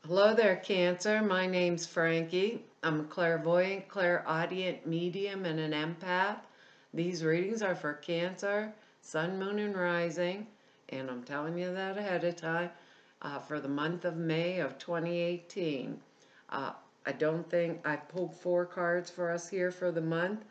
Hello there, Cancer. My name's Frankie. I'm a clairvoyant, clairaudient medium, and an empath. These readings are for Cancer, Sun, Moon, and Rising, and I'm telling you that ahead of time, for the month of May of 2018. I don't think I pulled 4 cards for us here for the month.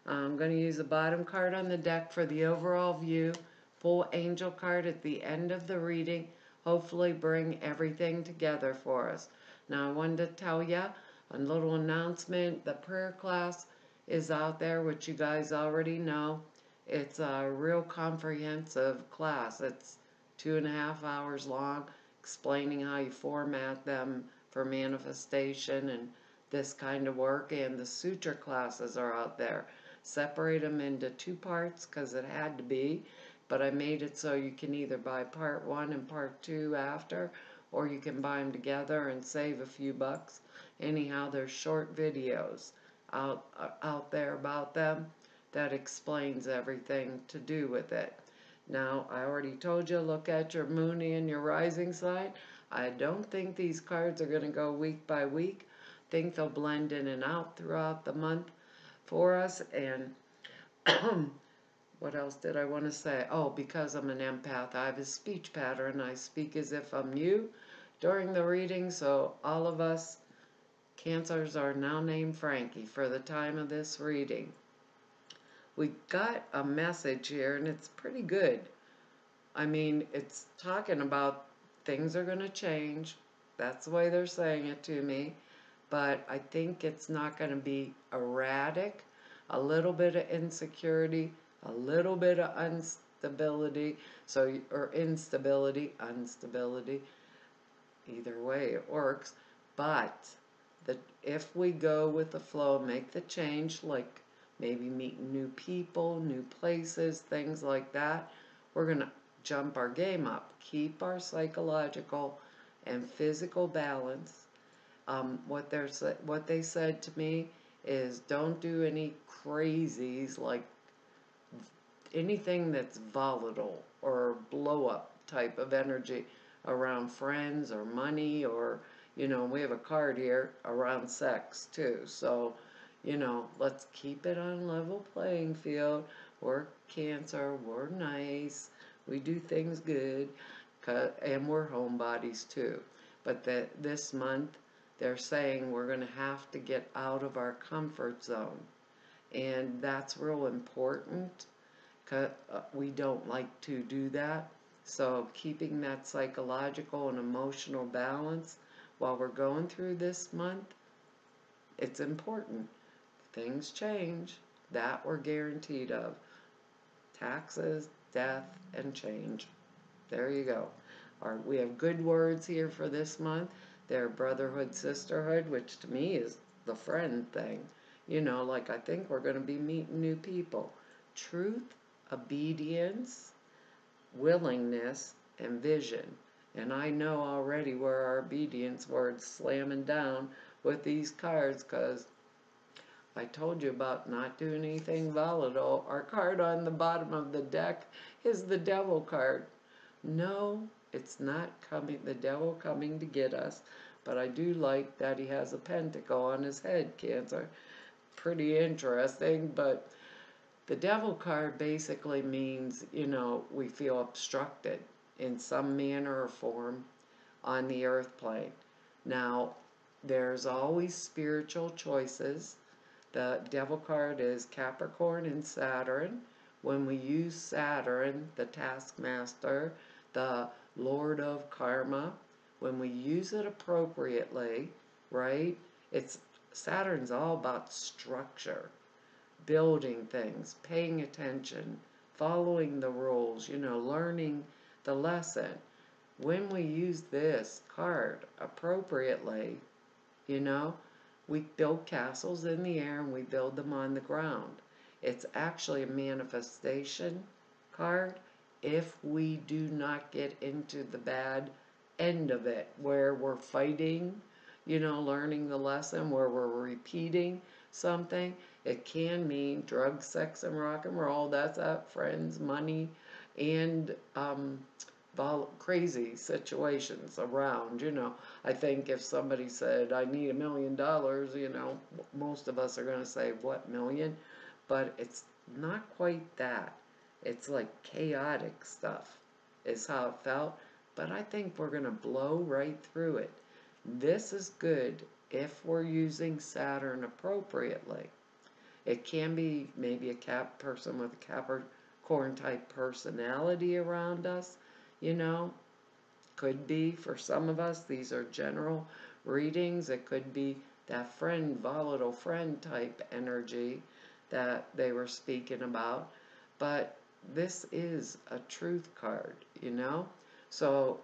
I'm going to use the bottom card on the deck for the overall view, full angel card at the end of the reading, hopefully bring everything together for us. Now I wanted to tell you a little announcement. The prayer class is out there, which you guys already know. It's a real comprehensive class. It's 2.5 hours long, explaining how you format them for manifestation and this kind of work. And the suture classes are out there. Separate them into 2 parts because it had to be, but I made it so you can either buy part 1 and part 2 after, or you can buy them together and save a few bucks. Anyhow, there's short videos out there about them that explains everything to do with it. Now, I already told you, look at your moon and your rising sign. I don't think these cards are going to go week by week. I think they'll blend in and out throughout the month for us. And what else did I want to say? Oh, because I'm an empath, I have a speech pattern. I speak as if I'm you during the reading, so all of us Cancers are now named Frankie for the time of this reading. We got a message here, and it's pretty good. I mean, it's talking about things are going to change. That's the way they're saying it to me. But I think it's not going to be erratic. A little bit of insecurity, a little bit of instability, or instability, either way it works. But if we go with the flow, make the change, like maybe meeting new people, new places, things like that, we're going to jump our game up. Keep our psychological and physical balance. What they said to me is don't do any crazies, like anything that's volatile or blow up type of energy around friends or money, or we have a card here around sex too. So let's keep it on a level playing field. We're Cancer, we're nice, we do things good, and we're homebodies too. But this month they're saying we're going to have to get out of our comfort zone, and that's real important because we don't like to do that. So keeping that psychological and emotional balance while we're going through this month, it's important. Things change. That we're guaranteed of. Taxes, death, and change. There you go. We have good words here for this month. They're brotherhood, sisterhood, which to me is the friend thing. Like I think we're going to be meeting new people. Truth, obedience, willingness, and vision. And I know already where our obedience word's slamming down with these cards, because I told you about not doing anything volatile. Our card on the bottom of the deck is the Devil card. No, it's not coming, the devil coming to get us. But I do like that he has a pentacle on his head, Cancer. Pretty interesting, but the Devil card basically means, we feel obstructed in some manner or form on the earth plane. Now, there's always spiritual choices. The Devil card is Capricorn and Saturn. When we use Saturn, the taskmaster, the Lord of Karma, when we use it appropriately, right? Saturn's all about structure, building things, paying attention, following the rules, learning the lesson. When we use this card appropriately, you know, we build castles in the air and we build them on the ground. It's actually a manifestation card if we do not get into the bad end of it, where we're fighting, learning the lesson, where we're repeating something. It can mean drugs, sex, and rock and roll. That's friends, money, and crazy situations around, you know. I think if somebody said, I need $1 million, you know, most of us are going to say, what, million? But it's not quite that. It's like chaotic stuff, is how it felt. But I think we're going to blow right through it. This is good if we're using Saturn appropriately. It can be maybe a person with a Capricorn type personality around us, you know. Could be for some of us, these are general readings. It could be that friend, volatile friend type energy that they were speaking about. But this is a truth card, you know. So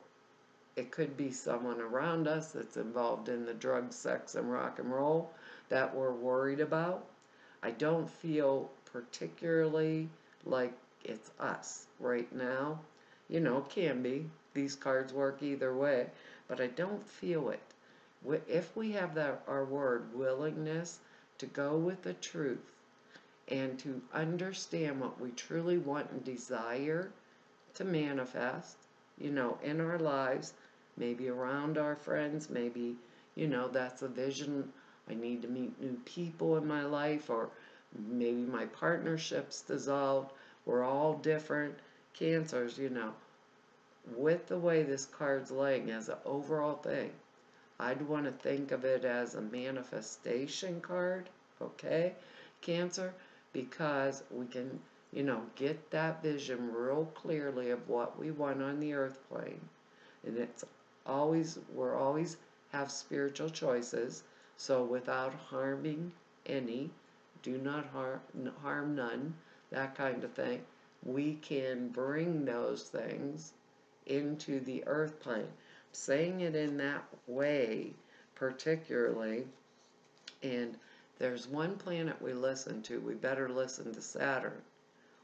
it could be someone around us that's involved in the drugs, sex, and rock and roll that we're worried about. I don't feel particularly like it's us right now. You know, it can be. These cards work either way, but I don't feel it. If we have our word willingness to go with the truth and to understand what we truly want and desire to manifest, you know, in our lives, maybe around our friends, maybe, you know, that's a vision. I need to meet new people in my life, or maybe my partnership's dissolved. We're all different cancers, you know. With the way this card's laying as an overall thing, I'd want to think of it as a manifestation card, okay, Cancer, because we can, you know, get that vision real clearly of what we want on the earth plane. And it's always, we're always have spiritual choices, so without harming any, do not harm none, that kind of thing, we can bring those things into the earth plane. Saying it in that way, particularly, and there's one planet we listen to, we better listen to Saturn,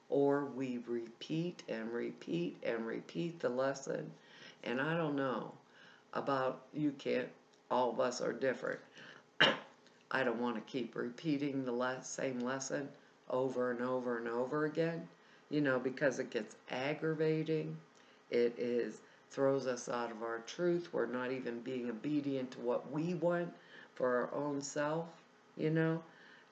or we repeat and repeat and repeat the lesson. And I don't know about you, can't, all of us are different. I don't want to keep repeating the same lesson over and over and over again, you know, because it gets aggravating. It throws us out of our truth. We're not even being obedient to what we want for our own self, you know,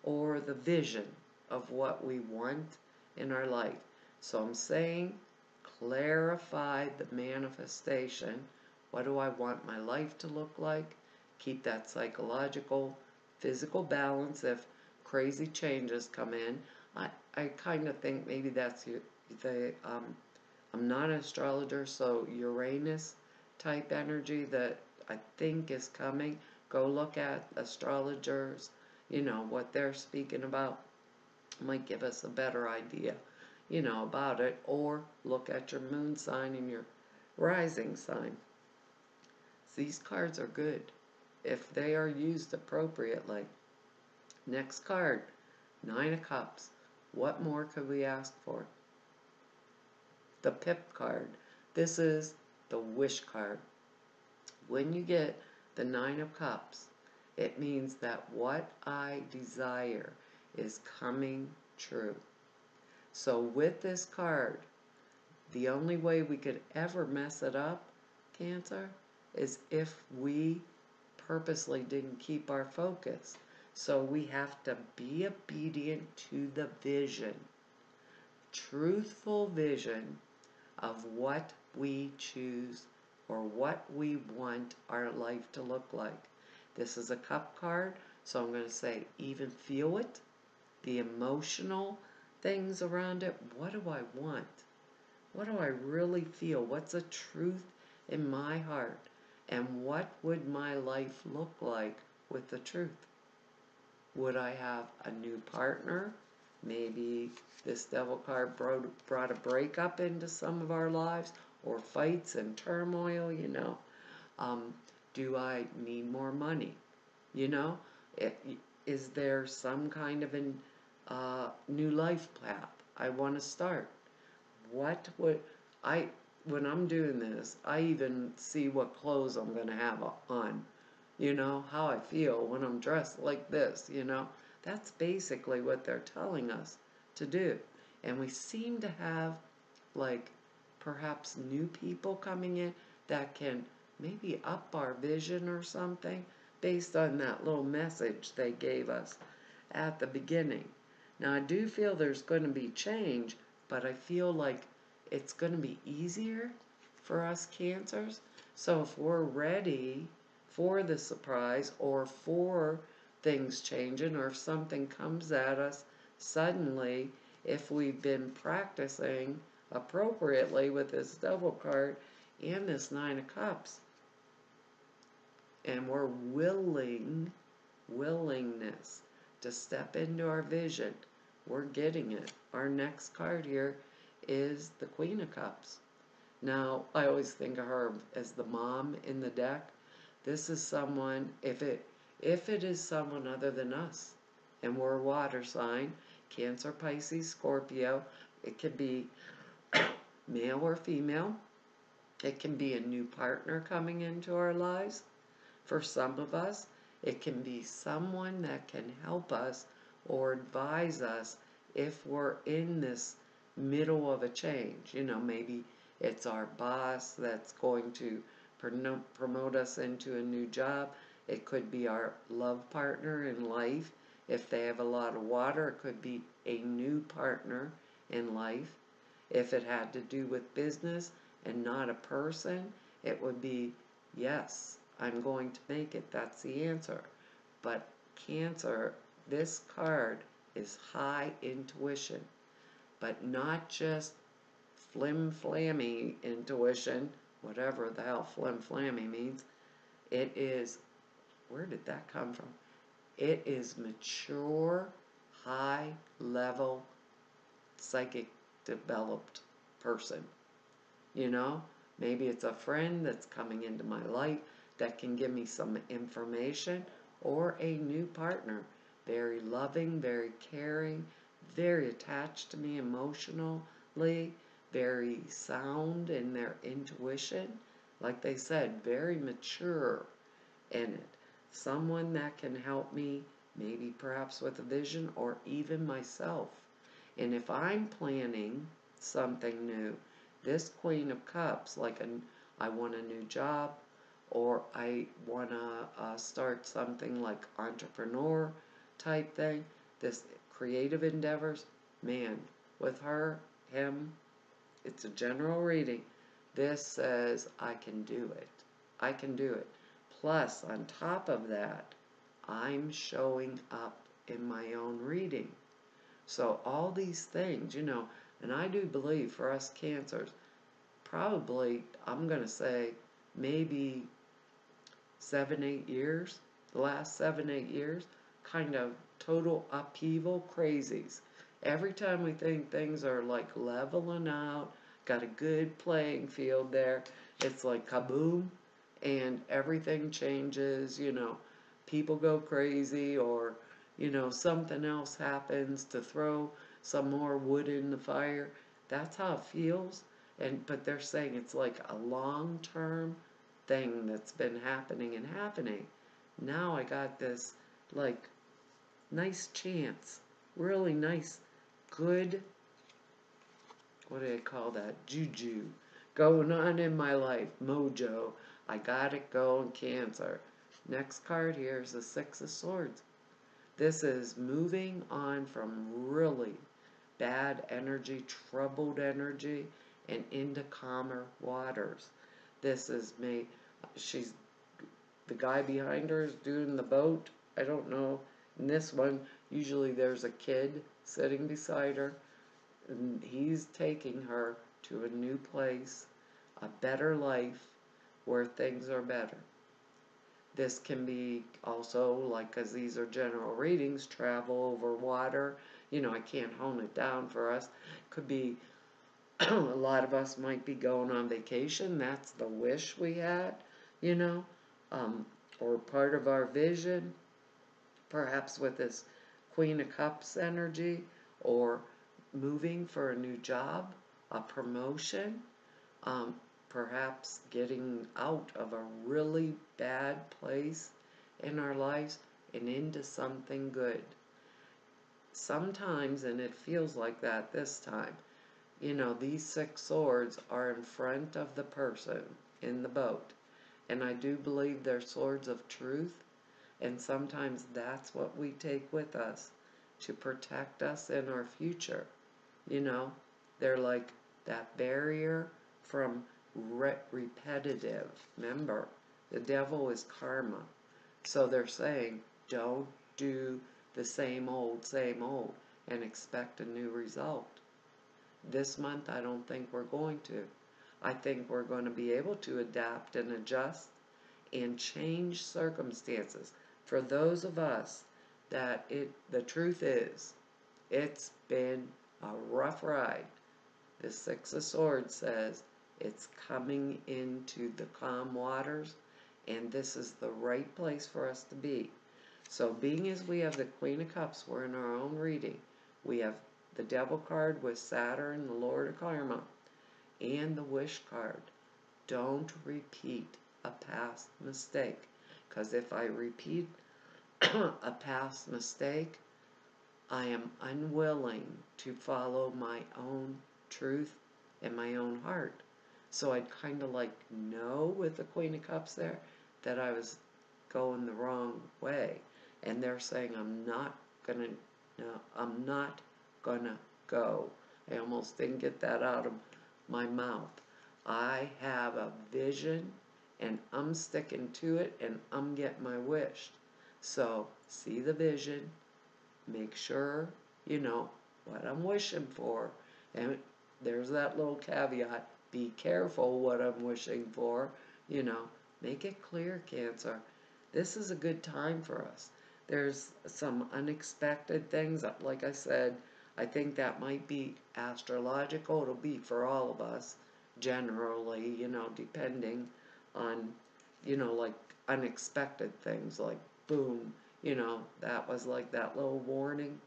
or the vision of what we want in our life. So I'm saying, clarify the manifestation. What do I want my life to look like? Keep that psychological, physical balance if crazy changes come in. I kind of think maybe that's I'm not an astrologer, so Uranus type energy that I think is coming. Go look at astrologers, you know, what they're speaking about might give us a better idea, you know, about it. Or look at your moon sign and your rising sign. These cards are good if they are used appropriately. Next card, Nine of Cups. What more could we ask for? The Pip card. This is the wish card. When you get the Nine of Cups, it means that what I desire is coming true. So with this card, the only way we could ever mess it up, Cancer, is if we purposely didn't keep our focus. So we have to be obedient to the vision, truthful vision of what we choose or what we want our life to look like. This is a cup card, so I'm going to say even feel it, the emotional things around it. What do I want? What do I really feel? What's the truth in my heart? And what would my life look like with the truth? Would I have a new partner? Maybe this Devil card brought a breakup into some of our lives, or fights and turmoil, you know. Do I need more money? You know, is there some kind of a new life path I want to start? What would when I'm doing this, I even see what clothes I'm going to have on. You know, how I feel when I'm dressed like this, you know. That's basically what they're telling us to do. And we seem to have, like, perhaps new people coming in that can maybe up our vision or something based on that little message they gave us at the beginning. Now, I do feel there's going to be change, but I feel like it's going to be easier for us Cancers. So if we're ready for the surprise or for things changing, or if something comes at us suddenly, if we've been practicing appropriately with this double card and this Nine of Cups, and we're willingness to step into our vision, we're getting it. Our next card here is the Queen of Cups. Now, I always think of her as the mom in the deck. This is someone, if it is someone other than us, and we're a water sign, Cancer, Pisces, Scorpio, it could be male or female. It can be a new partner coming into our lives. For some of us, it can be someone that can help us or advise us if we're in this middle of a change. You know, maybe it's our boss that's going to promote us into a new job. It could be our love partner in life. If they have a lot of water, it could be a new partner in life. If it had to do with business and not a person, it would be, yes, I'm going to make it. That's the answer. But Cancer, this card is high intuition, but not just flim-flammy intuition, whatever the hell flim-flammy means. It is, where did that come from? It is mature, high-level, psychic developed person. You know, maybe it's a friend that's coming into my life that can give me some information, or a new partner, very loving, very caring, very attached to me emotionally, very sound in their intuition. Like they said, very mature in it. Someone that can help me, maybe perhaps with a vision, or even myself. And if I'm planning something new, this Queen of Cups, like I want a new job, or I want to start something like entrepreneur type thing, this creative endeavors, man, with her, him, it's a general reading. This says I can do it. I can do it. Plus, on top of that, I'm showing up in my own reading. So all these things, you know, and I do believe for us Cancers, probably, I'm going to say, maybe 7-8 years, the last 7-8 years, kind of total upheaval crazies. Every time we think things are like leveling out, got a good playing field there, it's like kaboom, and everything changes, you know, people go crazy, or, you know, something else happens to throw some more wood in the fire. That's how it feels. But they're saying it's like a long-term thing that's been happening and happening. Now I got this, like, nice chance, really nice, good, what do they call that, juju, going on in my life, mojo. I got it going, Cancer. Next card here is the Six of Swords. This is moving on from really bad energy, troubled energy, and into calmer waters. This is me. She's, the guy behind her is doing the boat. I don't know. In this one, usually there's a kid sitting beside her, and he's taking her to a new place, a better life, where things are better. This can be also, like, because these are general readings, travel over water. You know, I can't hone it down for us. Could be, a lot of us might be going on vacation. That's the wish we had, you know, or part of our vision, perhaps with this Queen of Cups energy, or moving for a new job, a promotion, perhaps getting out of a really bad place in our lives and into something good. Sometimes, and it feels like that this time, these 6 swords are in front of the person in the boat. And I do believe they're swords of truth. And sometimes that's what we take with us to protect us in our future. You know, they're like that barrier from repetitive. Remember, the devil is karma. So they're saying, don't do the same old, and expect a new result. This month, I don't think we're going to. I think we're going to be able to adapt and adjust and change circumstances. For those of us that the truth is, it's been a rough ride. The Six of Swords says it's coming into the calm waters, and this is the right place for us to be. So being as we have the Queen of Cups, we're in our own reading. We have the Devil card with Saturn, the Lord of Karma, and the Wish card. Don't repeat a past mistake, because if I repeat a past mistake, I am unwilling to follow my own truth and my own heart. So I'd kind of like know with the Queen of Cups there that I was going the wrong way. And they're saying I'm not gonna go. I almost didn't get that out of my mouth. I have a vision and I'm sticking to it and I'm getting my wish. So see the vision, make sure you know what I'm wishing for. And there's that little caveat, be careful what I'm wishing for, make it clear, Cancer. This is a good time for us. There's some unexpected things, like I said, I think that might be astrological. It'll be for all of us, generally, depending on, like unexpected things, like boom, that was like that little warning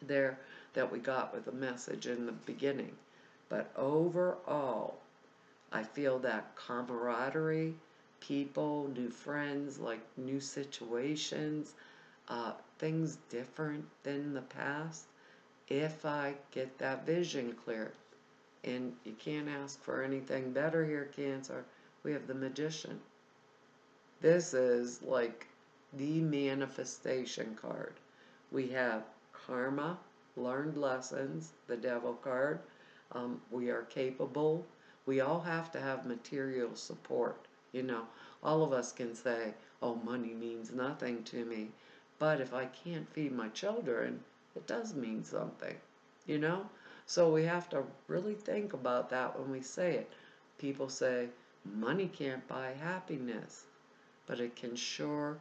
there that we got with the message in the beginning. But overall, I feel that camaraderie, people, new friends, like new situations, things different than the past, if I get that vision clear. And you can't ask for anything better here, Cancer. We have the Magician. This is like the manifestation card. We have karma, learned lessons, the Devil card. We are capable. We all have to have material support. All of us can say, oh, money means nothing to me. But if I can't feed my children, it does mean something, So we have to really think about that when we say it. People say, money can't buy happiness, but it can sure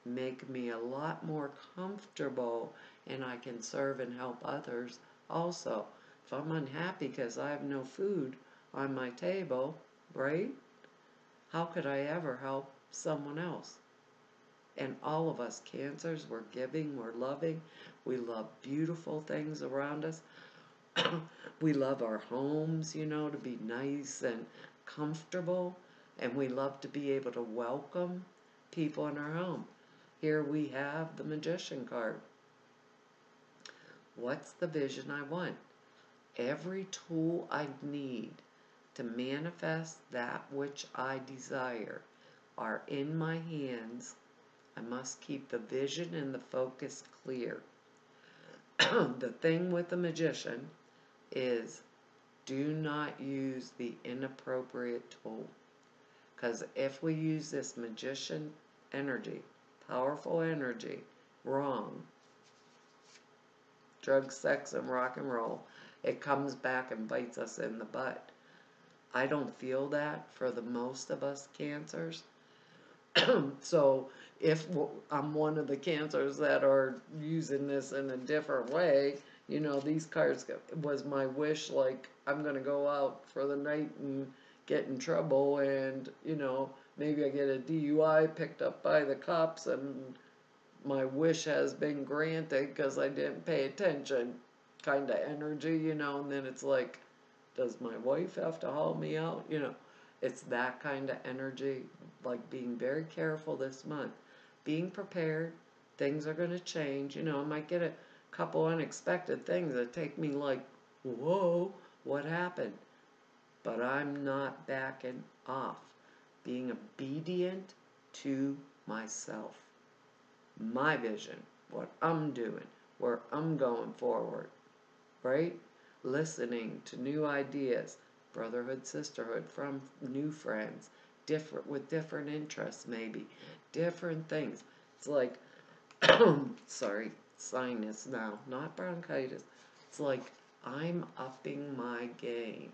make me a lot more comfortable, and I can serve and help others also. If I'm unhappy because I have no food on my table, right? How could I ever help someone else? And all of us, Cancers, we're giving, we're loving, we love beautiful things around us. We love our homes, to be nice and comfortable, and we love to be able to welcome people in our home. Here we have the Magician card. What's the vision I want? Every tool I need to manifest that which I desire are in my hands. I must keep the vision and the focus clear. The thing with the Magician is, do not use the inappropriate tool. Because if we use this Magician energy, powerful energy, wrong, drugs, sex, and rock and roll, it comes back and bites us in the butt. I don't feel that for the most of us Cancers. So if I'm one of the Cancers that are using this in a different way, these cards was my wish, like I'm going to go out for the night and get in trouble and, maybe I get a DUI picked up by the cops and my wish has been granted because I didn't pay attention kind of energy, and then it's like, does my wife have to haul me out? It's that kind of energy, like being very careful this month. Being prepared, things are going to change. I might get a couple unexpected things that take me like, whoa, what happened. But I'm not backing off. Being obedient to myself, my vision, what I'm doing, where I'm going forward, right? Listening to new ideas, brotherhood, sisterhood from new friends, different with different interests maybe, different things. It's like, sorry, sinus now, not bronchitis. It's like I'm upping my game,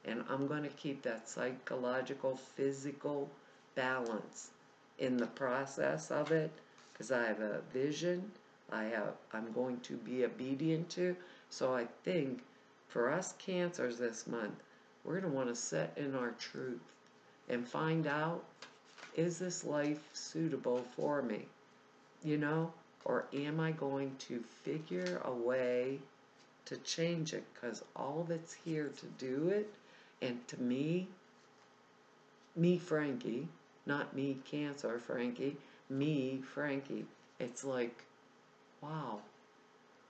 and I'm going to keep that psychological, physical balance in the process of it, because I have a vision. I'm going to be obedient to. So I think for us Cancers this month, we're going to want to sit in our truth and find out, is this life suitable for me? You know, or am I going to figure a way to change it? Because all of it's here to do it. And to me, Frankie, not me, Cancer, Frankie, me, Frankie, it's like, wow,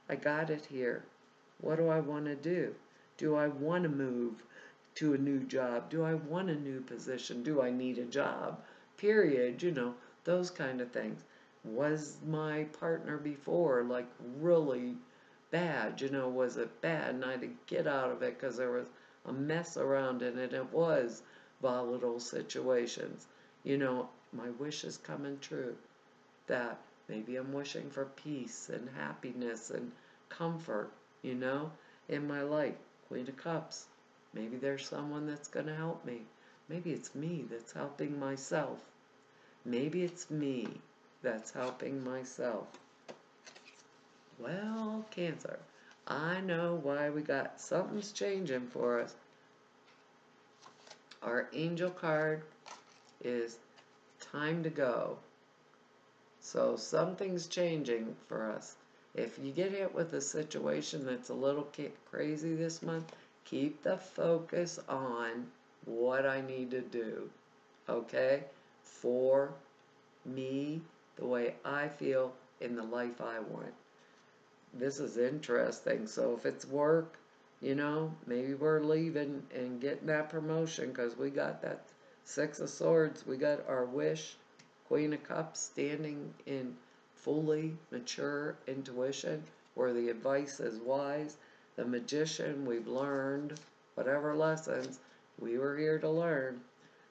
I got it here. What do I want to do? Do I want to move to a new job? Do I want a new position? Do I need a job? Period, those kind of things. Was my partner before like really bad? Was it bad? And I had to get out of it because there was a mess around it, and it was volatile situations. My wish is coming true. That maybe I'm wishing for peace and happiness and comfort, in my life. Queen of Cups. Maybe there's someone that's going to help me. Maybe it's me that's helping myself. Maybe it's me that's helping myself. Well, Cancer, I know why we got something's changing for us. Our angel card is time to go. So something's changing for us. If you get hit with a situation that's a little crazy this month, keep the focus on what I need to do, okay? For me, the way I feel in the life I want. This is interesting. So if it's work, maybe we're leaving and getting that promotion because we got that Six of Swords. We got our wish. Queen of Cups standing in fully mature intuition where the advice is wise. The Magician, we've learned whatever lessons we were here to learn.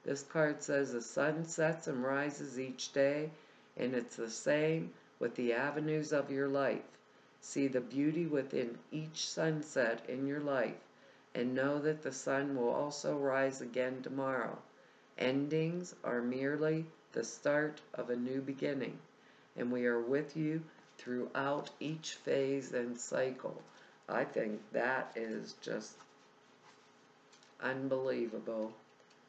This card says the sun sets and rises each day, and it's the same with the avenues of your life. See the beauty within each sunset in your life, and know that the sun will also rise again tomorrow. Endings are merely the start of a new beginning, and we are with you throughout each phase and cycle. I think that is just unbelievable.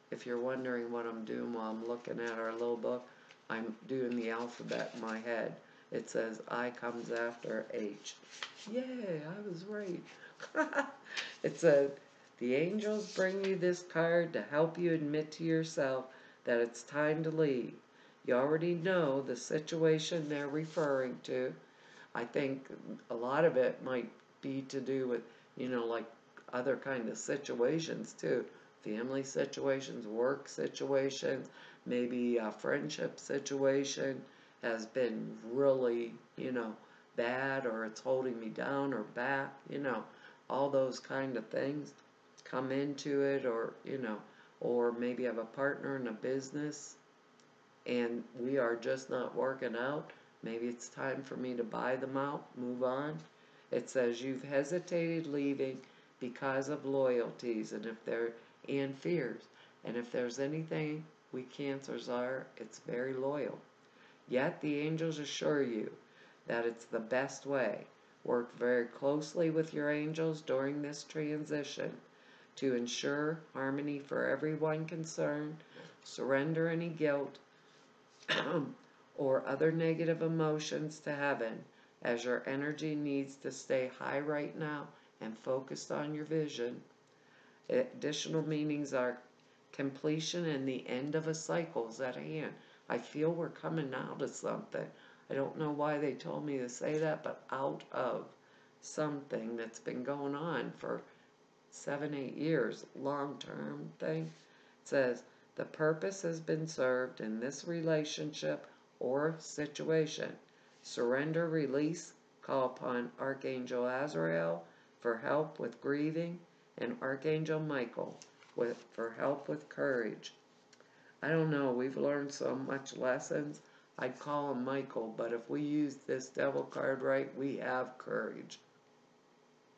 If you're wondering what I'm doing while I'm looking at our little book, I'm doing the alphabet in my head. It says I comes after H. Yay, I was right. It said, the angels bring you this card to help you admit to yourself that it's time to leave. You already know the situation they're referring to. I think a lot of it might be to do with, like other kind of situations too. Family situations, work situations, maybe a friendship situation has been really, bad, or it's holding me down or back, all those kind of things come into it, or maybe I have a partner in a business and we are just not working out. Maybe it's time for me to buy them out, move on. It says you've hesitated leaving because of loyalties and fears. And if there's anything we Cancers are, it's very loyal. Yet the angels assure you that it's the best way. Work very closely with your angels during this transition to ensure harmony for everyone concerned. Surrender any guilt or other negative emotions to heaven, as your energy needs to stay high right now and focused on your vision. Additional meanings are completion and the end of a cycle is at hand. I feel we're coming out of something. I don't know why they told me to say that, but out of something that's been going on for 7, 8 years, long-term thing. It says, the purpose has been served in this relationship or situation. Surrender, release, call upon Archangel Azrael for help with grieving, and Archangel Michael for help with courage. I don't know, we've learned so much lessons. I'd call him Michael, but if we use this devil card right, we have courage.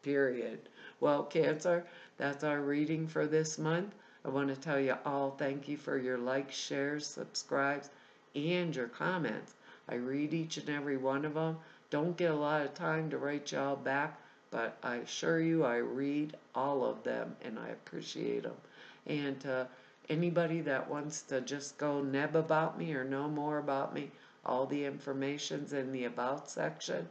Period. Well, Cancer, that's our reading for this month. I want to tell you all thank you for your likes, shares, subscribes, and your comments. I read each and every one of them. Don't get a lot of time to write y'all back, but I assure you I read all of them and I appreciate them. And anybody that wants to just go neb about me or know more about me, all the information's in the About section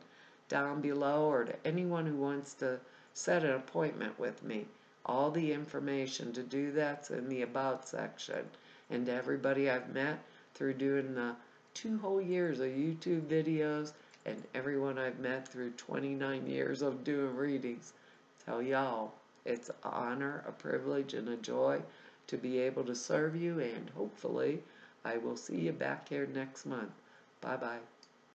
down below, or to anyone who wants to set an appointment with me. All the information to do that's in the About section. And to everybody I've met through doing the 2 whole years of YouTube videos, and everyone I've met through 29 years of doing readings, tell y'all, it's an honor, a privilege, and a joy to be able to serve you, and hopefully I will see you back here next month. Bye-bye.